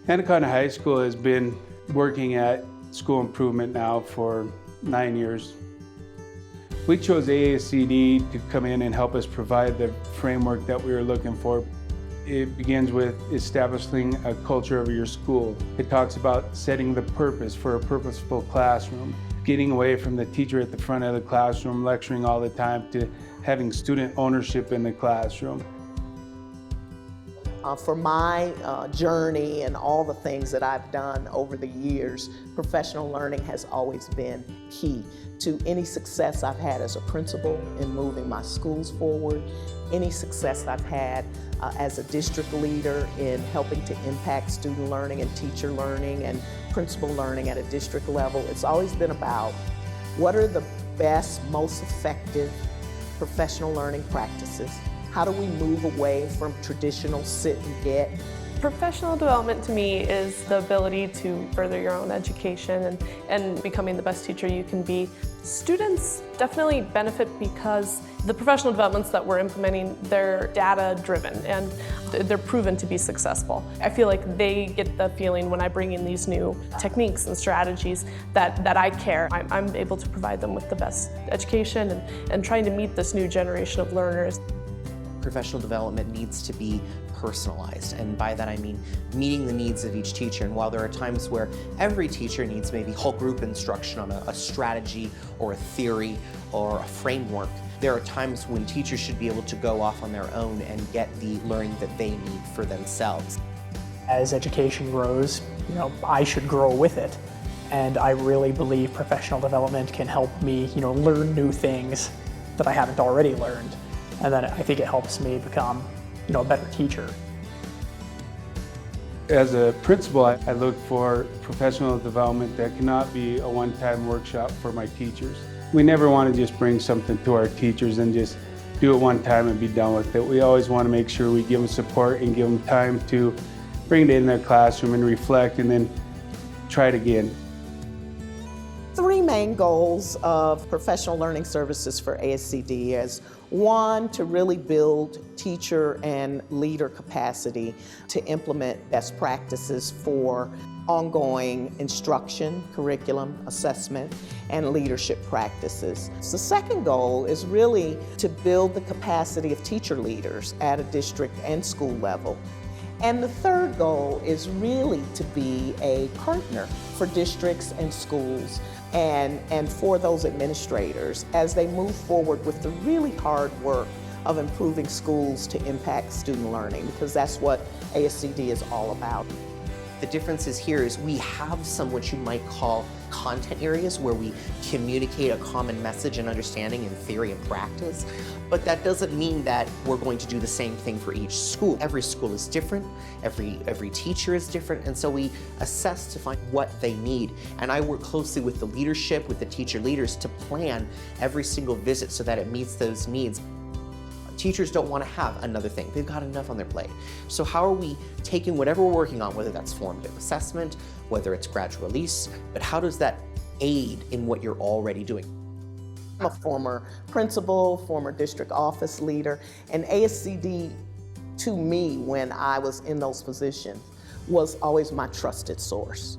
Anaconda High School has been working at school improvement now for 9 years. We chose ASCD to come in and help us provide the framework that we were looking for. It begins with establishing a culture of your school. It talks about setting the purpose for a purposeful classroom, getting away from the teacher at the front of the classroom lecturing all the time to having student ownership in the classroom. For my journey and all the things that I've done over the years, professional learning has always been key to any success I've had as a principal in moving my schools forward, any success I've had as a district leader in helping to impact student learning and teacher learning and principal learning at a district level. It's always been about what are the best, most effective professional learning practices. How do we move away from traditional sit and get? Professional development to me is the ability to further your own education and becoming the best teacher you can be. Students definitely benefit because the professional developments that we're implementing, they're data-driven and they're proven to be successful. I feel like they get the feeling when I bring in these new techniques and strategies that I care. I'm able to provide them with the best education and trying to meet this new generation of learners. Professional development needs to be personalized, and by that I mean meeting the needs of each teacher. And while there are times where every teacher needs maybe whole group instruction on a strategy or a theory or a framework, there are times when teachers should be able to go off on their own and get the learning that they need for themselves. As education grows, I should grow with it. And I really believe professional development can help me, learn new things that I haven't already learned. And then I think it helps me become, a better teacher. As a principal, I look for professional development that cannot be a one-time workshop for my teachers. We never want to just bring something to our teachers and just do it one time and be done with it. We always want to make sure we give them support and give them time to bring it in their classroom and reflect and then try it again. Three main goals of professional learning services for ASCD is one, to really build teacher and leader capacity to implement best practices for ongoing instruction, curriculum, assessment, and leadership practices. So the second goal is really to build the capacity of teacher leaders at a district and school level. And the third goal is really to be a partner for districts and schools and for those administrators as they move forward with the really hard work of improving schools to impact student learning, because that's what ASCD is all about. The difference here is we have some what you might call content areas where we communicate a common message and understanding in theory and practice, but that doesn't mean that we're going to do the same thing for each school. Every school is different, every teacher is different, and so we assess to find what they need. And I work closely with the leadership, with the teacher leaders to plan every single visit so that it meets those needs. Teachers don't want to have another thing. They've got enough on their plate. So how are we taking whatever we're working on, whether that's formative assessment, whether it's graduate release, but how does that aid in what you're already doing? I'm a former principal, former district office leader, and ASCD to me when I was in those positions was always my trusted source.